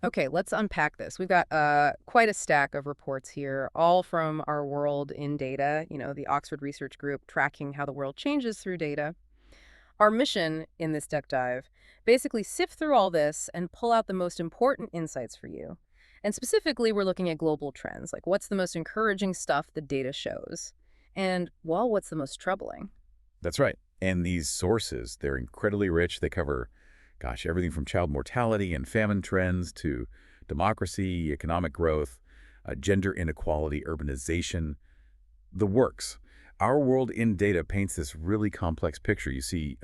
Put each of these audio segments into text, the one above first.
Okay, let's unpack this. We've got quite a stack of reports here, all from our World in Data, the Oxford Research Group tracking how the world changes through data. Our mission in this deep dive, basically sift through all this and pull out the most important insights for you. And specifically, we're looking at global trends, like what's the most encouraging stuff the data shows? And, well, what's the most troubling? That's right. And these sources, they're incredibly rich. They cover, gosh, everything from child mortality and famine trends to democracy, economic growth, gender inequality, urbanization, the works. Our world in data paints this really complex picture. You see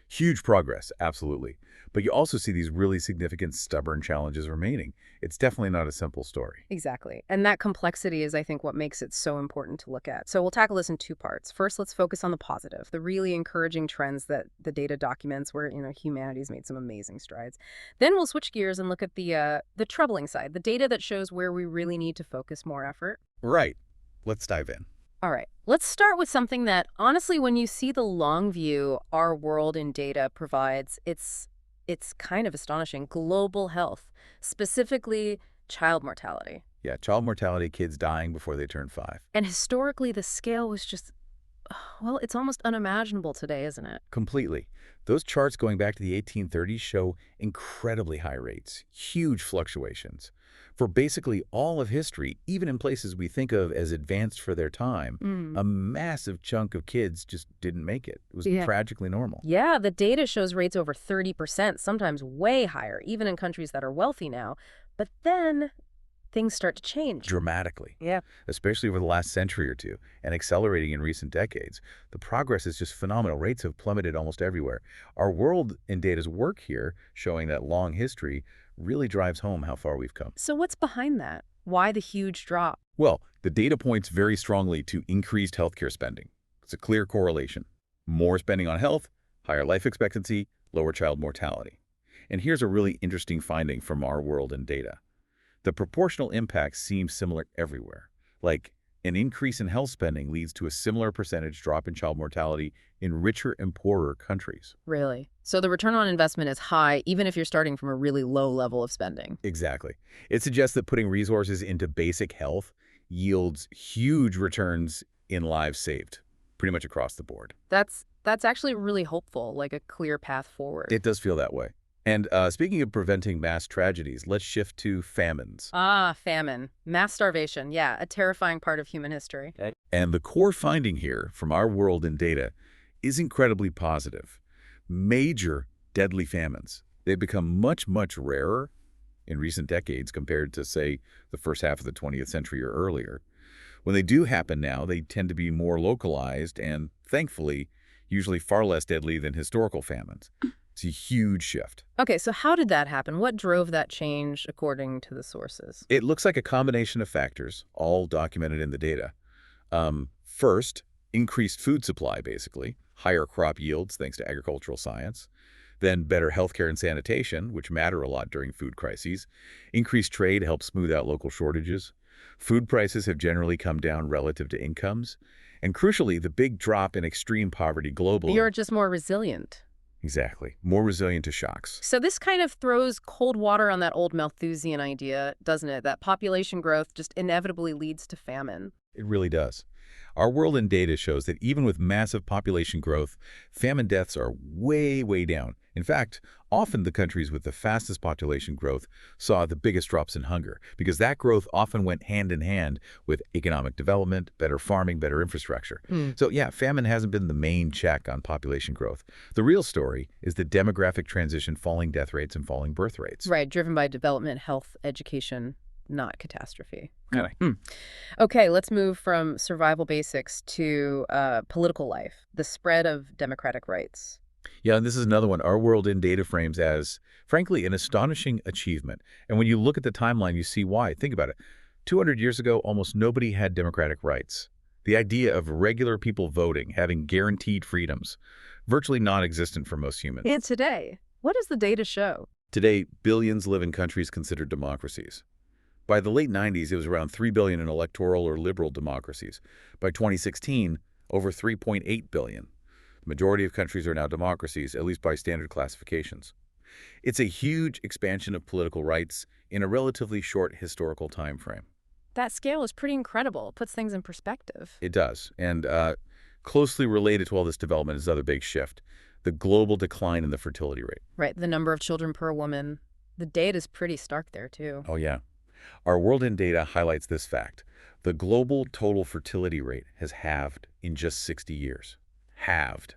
huge progress, absolutely. But you also see these really significant, stubborn challenges remaining. It's definitely not a simple story. Exactly. And that complexity is, I think, what makes it so important to look at. So we'll tackle this in two parts. First, let's focus on the positive, the really encouraging trends that the data documents where, humanity's made some amazing strides. Then we'll switch gears and look at the troubling side, the data that shows where we really need to focus more effort. Right. Let's dive in. All right, let's start with something that, honestly, when you see the long view our world in data provides, it's kind of astonishing. Global health, specifically child mortality. Yeah, child mortality, kids dying before they turn 5. And historically, the scale was just, well, it's almost unimaginable today, isn't it? Completely. Those charts going back to the 1830s show incredibly high rates, huge fluctuations. For basically all of history, even in places we think of as advanced for their time, Mm. a massive chunk of kids just didn't make it. It was Yeah. tragically normal. Yeah, the data shows rates over 30%, sometimes way higher, even in countries that are wealthy now. But then things start to change. Dramatically, Yeah. especially over the last century or two, and accelerating in recent decades. The progress is just phenomenal. Rates have plummeted almost everywhere. Our world in data's work here, showing that long history, really drives home how far we've come. So what's behind that? Why the huge drop? Well, the data points very strongly to increased healthcare spending. It's a clear correlation. More spending on health, higher life expectancy, lower child mortality. And here's a really interesting finding from our world in data. The proportional impact seems similar everywhere. Like, an increase in health spending leads to a similar percentage drop in child mortality in richer and poorer countries. Really? So the return on investment is high, even if you're starting from a really low level of spending. Exactly. It suggests that putting resources into basic health yields huge returns in lives saved, pretty much across the board. That's actually really hopeful, like a clear path forward. It does feel that way. And speaking of preventing mass tragedies, let's shift to famines. Ah, famine, mass starvation. Yeah, a terrifying part of human history. Okay. And the core finding here from our world in data is incredibly positive. Major deadly famines. They've become much, much rarer in recent decades compared to, say, the first half of the 20th century or earlier. When they do happen now, they tend to be more localized and, thankfully, usually far less deadly than historical famines. It's a huge shift. Okay, so how did that happen? What drove that change according to the sources? It looks like a combination of factors, all documented in the data. First, increased food supply, basically, higher crop yields thanks to agricultural science. Then better healthcare and sanitation, which matter a lot during food crises. Increased trade helps smooth out local shortages. Food prices have generally come down relative to incomes. And crucially, the big drop in extreme poverty globally. You're just more resilient. Exactly. More resilient to shocks. So this kind of throws cold water on that old Malthusian idea, doesn't it? That population growth just inevitably leads to famine. It really does. Our world in data shows that even with massive population growth, famine deaths are way, way down. In fact, often the countries with the fastest population growth saw the biggest drops in hunger, because that growth often went hand in hand with economic development, better farming, better infrastructure. So yeah, famine hasn't been the main check on population growth. The real story is the demographic transition, falling death rates and falling birth rates. Right, driven by development, health, education, not catastrophe. Kinda. Okay, let's move from survival basics to political life, the spread of democratic rights. Yeah, and this is another one our world in data frames as, frankly, an astonishing achievement. And when you look at the timeline, you see why. Think about it. 200 years ago, almost nobody had democratic rights. The idea of regular people voting, having guaranteed freedoms, virtually non-existent for most humans. And today, what does the data show? Today, billions live in countries considered democracies. By the late 90s, it was around 3 billion in electoral or liberal democracies. By 2016, over 3.8 billion. The majority of countries are now democracies, at least by standard classifications. It's a huge expansion of political rights in a relatively short historical time frame. That scale is pretty incredible. It puts things in perspective. It does. And closely related to all this development is another big shift, the global decline in the fertility rate. Right, the number of children per woman. The data's pretty stark there, too. Oh, yeah. Our World in Data highlights this fact. The global total fertility rate has halved in just 60 years. Halved.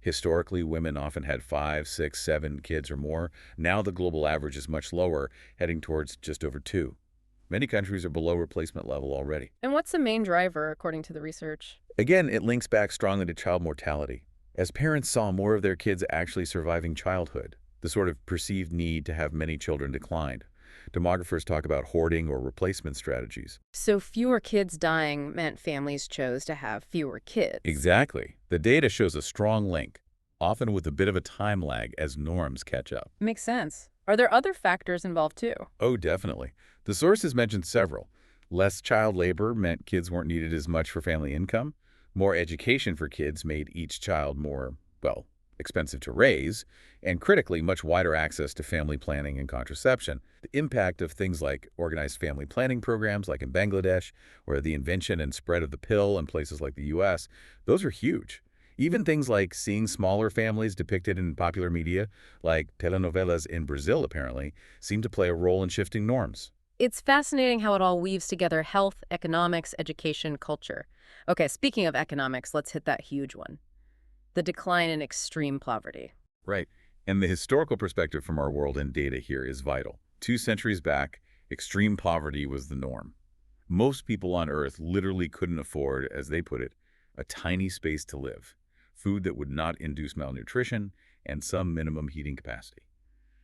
Historically, women often had 5, 6, 7 kids or more. Now the global average is much lower, heading towards just over 2. Many countries are below replacement level already. And what's the main driver, according to the research? Again, it links back strongly to child mortality. As parents saw more of their kids actually surviving childhood, the sort of perceived need to have many children declined. Demographers talk about hoarding or replacement strategies. So fewer kids dying meant families chose to have fewer kids. Exactly. The data shows a strong link, often with a bit of a time lag as norms catch up. Makes sense. Are there other factors involved, too? Oh, definitely. The sources mentioned several. Less child labor meant kids weren't needed as much for family income. More education for kids made each child more, well, expensive to raise, and critically, much wider access to family planning and contraception. The impact of things like organized family planning programs like in Bangladesh, or the invention and spread of the pill in places like the U.S., those are huge. Even things like seeing smaller families depicted in popular media, like telenovelas in Brazil apparently, seem to play a role in shifting norms. It's fascinating how it all weaves together health, economics, education, culture. Okay, speaking of economics, let's hit that huge one. The decline in extreme poverty. Right. And the historical perspective from our World in Data here is vital. 2 centuries back, extreme poverty was the norm. Most people on Earth literally couldn't afford, as they put it, a tiny space to live, food that would not induce malnutrition, and some minimum heating capacity.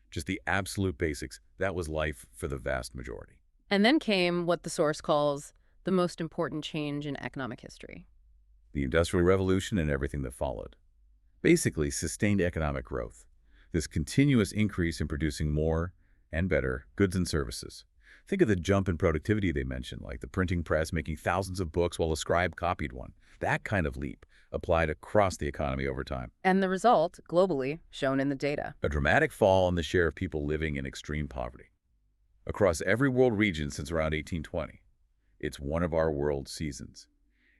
Just the absolute basics. That was life for the vast majority. And then came what the source calls the most important change in economic history. The Industrial Revolution and everything that followed. Basically, sustained economic growth. This continuous increase in producing more and better goods and services. Think of the jump in productivity they mentioned, like the printing press making thousands of books while a scribe copied one. That kind of leap applied across the economy over time. And the result, globally, shown in the data. A dramatic fall in the share of people living in extreme poverty. Across every world region since around 1820. It's one of our world seasons.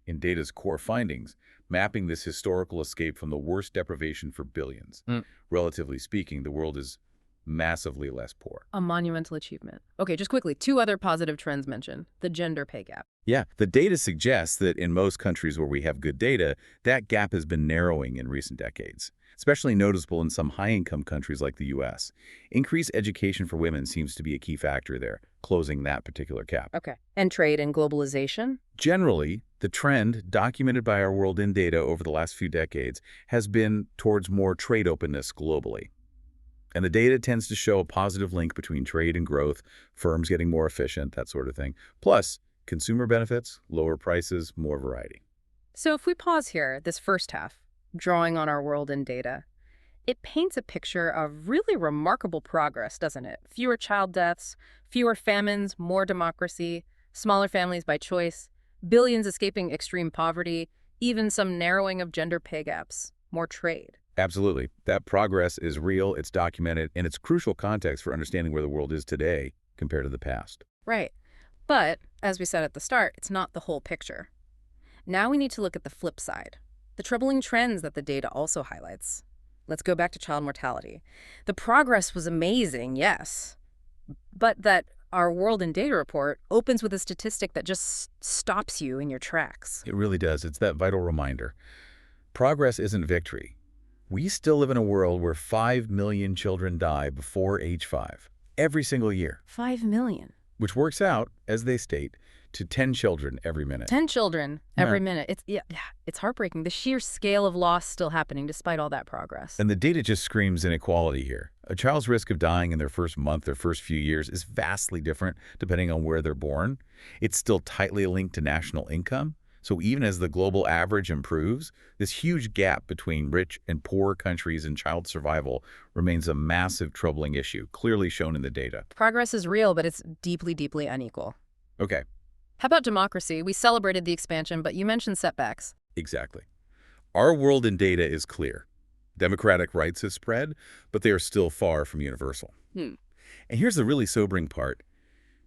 In Data's core findings, mapping this historical escape from the worst deprivation for billions. Relatively speaking, the world is massively less poor. A monumental achievement. Okay, just quickly, 2 other positive trends mentioned. The gender pay gap. Yeah, the data suggests that in most countries where we have good data, that gap has been narrowing in recent decades, especially noticeable in some high-income countries like the U.S. Increased education for women seems to be a key factor there, closing that particular gap. Okay. And trade and globalization? Generally, the trend, documented by our World in Data over the last few decades, has been towards more trade openness globally. And the data tends to show a positive link between trade and growth, firms getting more efficient, that sort of thing. Plus, consumer benefits, lower prices, more variety. So if we pause here, this first half, drawing on our World in Data, it paints a picture of really remarkable progress, doesn't it? Fewer child deaths, fewer famines, more democracy, smaller families by choice, billions escaping extreme poverty, even some narrowing of gender pay gaps, more trade. Absolutely. That progress is real, it's documented, and it's crucial context for understanding where the world is today compared to the past. Right. But, as we said at the start, it's not the whole picture. Now we need to look at the flip side, the troubling trends that the data also highlights. Let's go back to child mortality. The progress was amazing, yes, but that our World in Data report opens with a statistic that just stops you in your tracks. It really does. It's that vital reminder. Progress isn't victory. We still live in a world where 5 million children die before age 5, every single year. 5 million. Which works out, as they state, to 10 children every minute. 10 children every minute. It's heartbreaking. The sheer scale of loss still happening despite all that progress. And the data just screams inequality here. A child's risk of dying in their first month, their first few years, is vastly different depending on where they're born. It's still tightly linked to national income. So even as the global average improves, this huge gap between rich and poor countries in child survival remains a massive troubling issue, clearly shown in the data. Progress is real, but it's deeply, deeply unequal. Okay. How about democracy? We celebrated the expansion, but you mentioned setbacks. Exactly. Our World in Data is clear. Democratic rights have spread, but they are still far from universal. Hmm. And here's the really sobering part.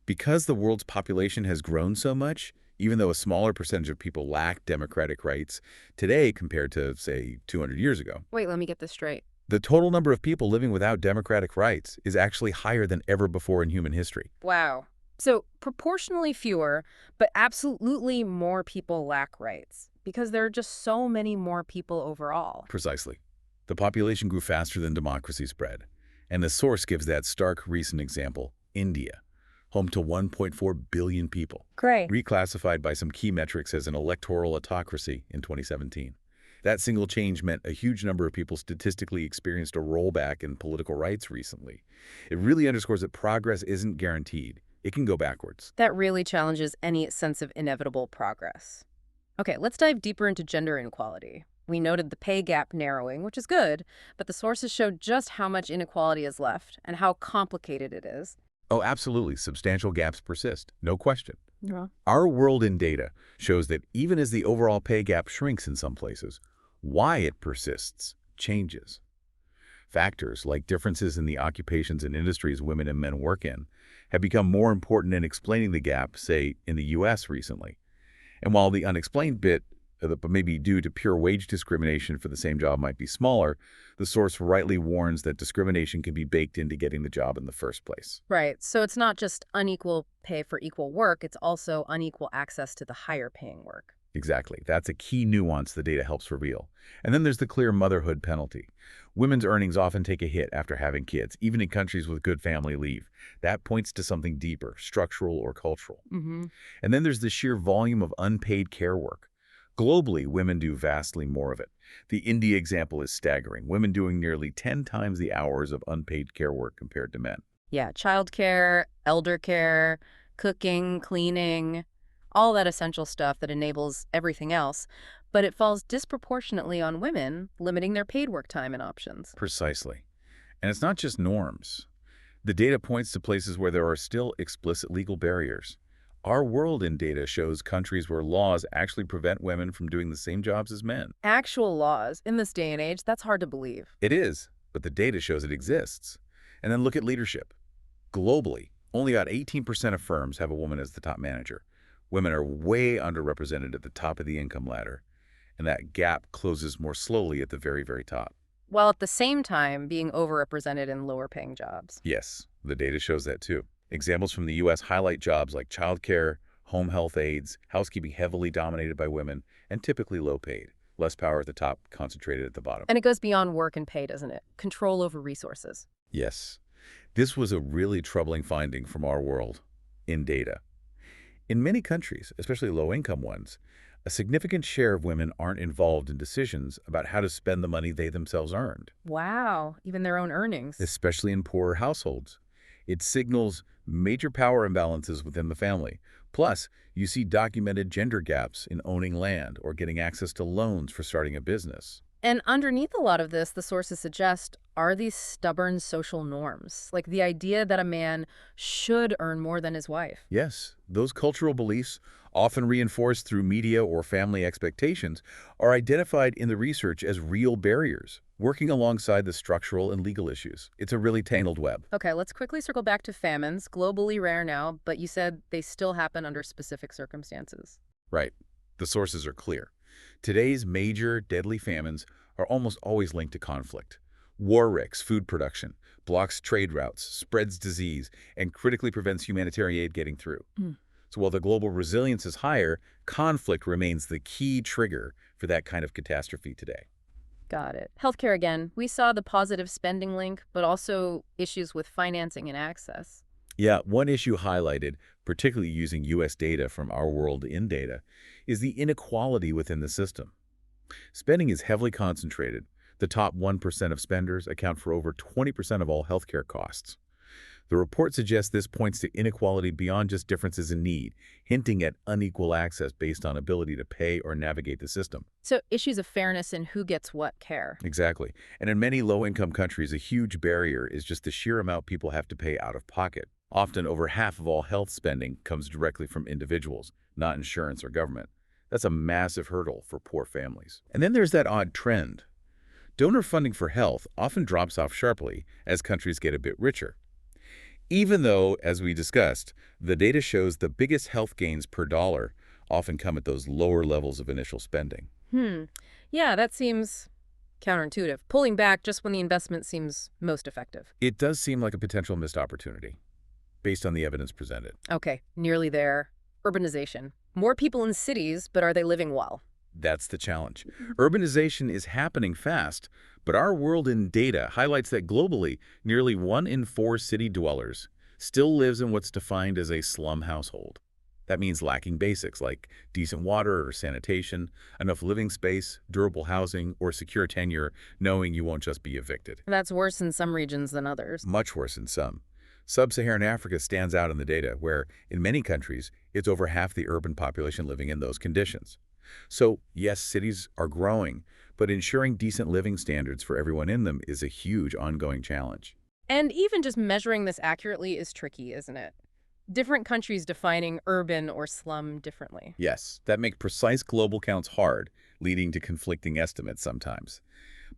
Because the world's population has grown so much, even though a smaller percentage of people lack democratic rights today compared to, say, 200 years ago, Wait, let me get this straight. the total number of people living without democratic rights is actually higher than ever before in human history. Wow. So proportionally fewer, but absolutely more people lack rights because there are just so many more people overall. Precisely. The population grew faster than democracy spread. And the source gives that stark recent example, India, home to 1.4 billion people, Great. reclassified by some key metrics as an electoral autocracy in 2017. That single change meant a huge number of people statistically experienced a rollback in political rights recently. It really underscores that progress isn't guaranteed. It can go backwards. That really challenges any sense of inevitable progress. Okay, let's dive deeper into gender inequality. We noted the pay gap narrowing, which is good, but the sources showed just how much inequality is left and how complicated it is. Oh, absolutely. Substantial gaps persist. No question. Yeah. Our world in data shows that even as the overall pay gap shrinks in some places, why it persists changes. Factors like differences in the occupations and industries women and men work in have become more important in explaining the gap, say, in the U.S. recently. And while the unexplained bit that may be due to pure wage discrimination for the same job might be smaller, the source rightly warns that discrimination can be baked into getting the job in the first place. Right. So it's not just unequal pay for equal work, it's also unequal access to the higher paying work. Exactly. That's a key nuance the data helps reveal. And then there's the clear motherhood penalty. Women's earnings often take a hit after having kids, even in countries with good family leave. That points to something deeper, structural or cultural. Mm-hmm. And then there's the sheer volume of unpaid care work. Globally, women do vastly more of it. The India example is staggering. Women doing nearly 10 times the hours of unpaid care work compared to men. Yeah, childcare, elder care, cooking, cleaning, all that essential stuff that enables everything else, but it falls disproportionately on women, limiting their paid work time and options. Precisely. And it's not just norms. The data points to places where there are still explicit legal barriers. Our world in data shows countries where laws actually prevent women from doing the same jobs as men. Actual laws, in this day and age, that's hard to believe. It is, but the data shows it exists. And then look at leadership. Globally, only about 18% of firms have a woman as the top manager. Women are way underrepresented at the top of the income ladder, and that gap closes more slowly at the very, very top. While at the same time being overrepresented in lower paying jobs. Yes, the data shows that too. Examples from the U.S. highlight jobs like childcare, home health aides, housekeeping heavily dominated by women, and typically low paid. Less power at the top, concentrated at the bottom. And it goes beyond work and pay, doesn't it? Control over resources. Yes, this was a really troubling finding from our world in data. In many countries, especially low-income ones, a significant share of women aren't involved in decisions about how to spend the money they themselves earned, Wow, even their own earnings. especially in poorer households. It signals major power imbalances within the family. Plus, you see documented gender gaps in owning land or getting access to loans for starting a business. And underneath a lot of this, the sources suggest, are these stubborn social norms, like the idea that a man should earn more than his wife. Yes, those cultural beliefs, often reinforced through media or family expectations, are identified in the research as real barriers, working alongside the structural and legal issues. It's a really tangled web. Okay, let's quickly circle back to famines, globally rare now, but you said they still happen under specific circumstances. Right. The sources are clear. Today's major deadly famines are almost always linked to conflict. War wrecks food production, blocks trade routes, spreads disease, and critically prevents humanitarian aid getting through. Mm. So while the global resilience is higher, conflict remains the key trigger for that kind of catastrophe today. Got it. Healthcare again. We saw the positive spending link, but also issues with financing and access. Yeah, one issue highlighted, particularly using U.S. data from our world in data, is the inequality within the system. Spending is heavily concentrated. The top 1% of spenders account for over 20% of all healthcare costs. The report suggests this points to inequality beyond just differences in need, hinting at unequal access based on ability to pay or navigate the system. So issues of fairness in who gets what care. Exactly. And in many low-income countries, a huge barrier is just the sheer amount people have to pay out of pocket. Often over half of all health spending comes directly from individuals, not insurance or government. That's a massive hurdle for poor families. And then there's that odd trend. Donor funding for health often drops off sharply as countries get a bit richer. Even though, as we discussed, the data shows the biggest health gains per dollar often come at those lower levels of initial spending. Hmm. Yeah, that seems counterintuitive. Pulling back just when the investment seems most effective. It does seem like a potential missed opportunity, based on the evidence presented. Okay, nearly there. Urbanization. More people in cities, but are they living well? That's the challenge. Urbanization is happening fast, but our world in data highlights that globally, nearly 1 in 4 city dwellers still lives in what's defined as a slum household. That means lacking basics like decent water or sanitation, enough living space, durable housing, or secure tenure, knowing you won't just be evicted. That's worse in some regions than others. Much worse in some. Sub-Saharan Africa stands out in the data, where, in many countries, it's over half the urban population living in those conditions. So, yes, cities are growing, but ensuring decent living standards for everyone in them is a huge ongoing challenge. And even just measuring this accurately is tricky, isn't it? Different countries defining urban or slum differently. Yes, that makes precise global counts hard, leading to conflicting estimates sometimes.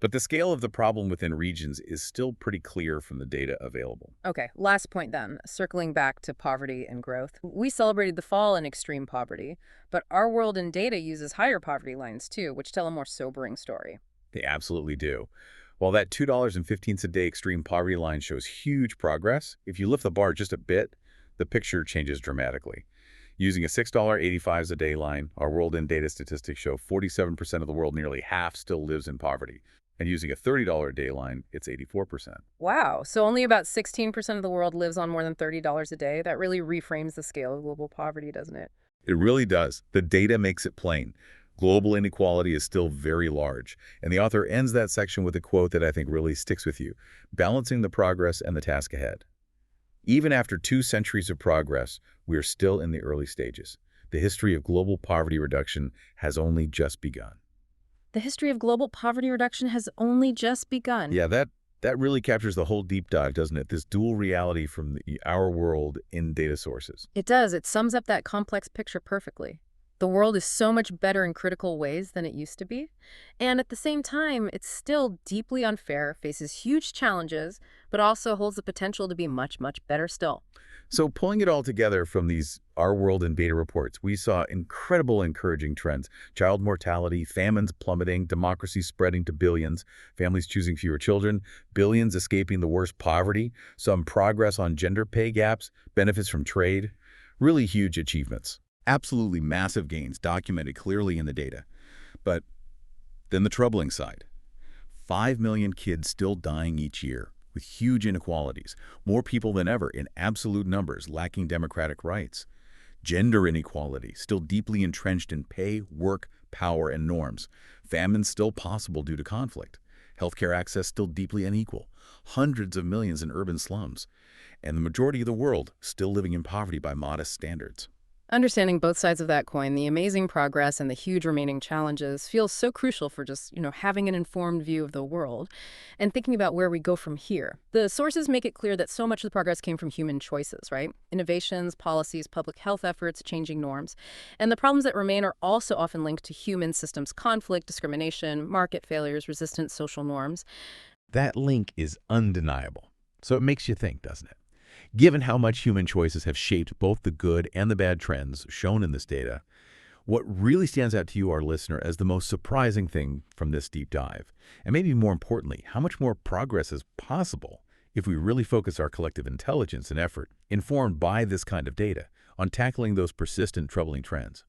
But the scale of the problem within regions is still pretty clear from the data available. Okay, last point then, circling back to poverty and growth. We celebrated the fall in extreme poverty, but our world in data uses higher poverty lines too, which tell a more sobering story. They absolutely do. While that $2.15 a day extreme poverty line shows huge progress, if you lift the bar just a bit, the picture changes dramatically. Using a $6.85 a day line, our world in data statistics show 47% of the world, nearly half, still lives in poverty. And using a $30 a day line, it's 84%. Wow, so only about 16% of the world lives on more than $30 a day? That really reframes the scale of global poverty, doesn't it? It really does. The data makes it plain. Global inequality is still very large. And the author ends that section with a quote that I think really sticks with you: balancing the progress and the task ahead. Even after 2 centuries of progress, we are still in the early stages. The history of global poverty reduction has only just begun. The history of global poverty reduction has only just begun. Yeah, that really captures the whole deep dive, doesn't it? This dual reality from our world in data sources. It does. It sums up that complex picture perfectly. The world is so much better in critical ways than it used to be. And at the same time, it's still deeply unfair, faces huge challenges, but also holds the potential to be much, much better still. So pulling it all together from these Our World in Data reports, we saw incredible encouraging trends: child mortality, famines plummeting, democracy spreading to billions, families choosing fewer children, billions escaping the worst poverty, some progress on gender pay gaps, benefits from trade. Really huge achievements. Absolutely massive gains documented clearly in the data. But then the troubling side. 5 million kids still dying each year, with huge inequalities, more people than ever in absolute numbers lacking democratic rights. Gender inequality, still deeply entrenched in pay, work, power, and norms. Famine still possible due to conflict. Healthcare access still deeply unequal. Hundreds of millions in urban slums. And the majority of the world still living in poverty by modest standards. Understanding both sides of that coin, the amazing progress and the huge remaining challenges, feels so crucial for just, having an informed view of the world and thinking about where we go from here. The sources make it clear that so much of the progress came from human choices, right? Innovations, policies, public health efforts, changing norms. And the problems that remain are also often linked to human systems conflict, discrimination, market failures, resistant social norms. That link is undeniable. So it makes you think, doesn't it? Given how much human choices have shaped both the good and the bad trends shown in this data, what really stands out to you, our listener, as the most surprising thing from this deep dive? And maybe more importantly, how much more progress is possible if we really focus our collective intelligence and effort, informed by this kind of data, on tackling those persistent, troubling trends?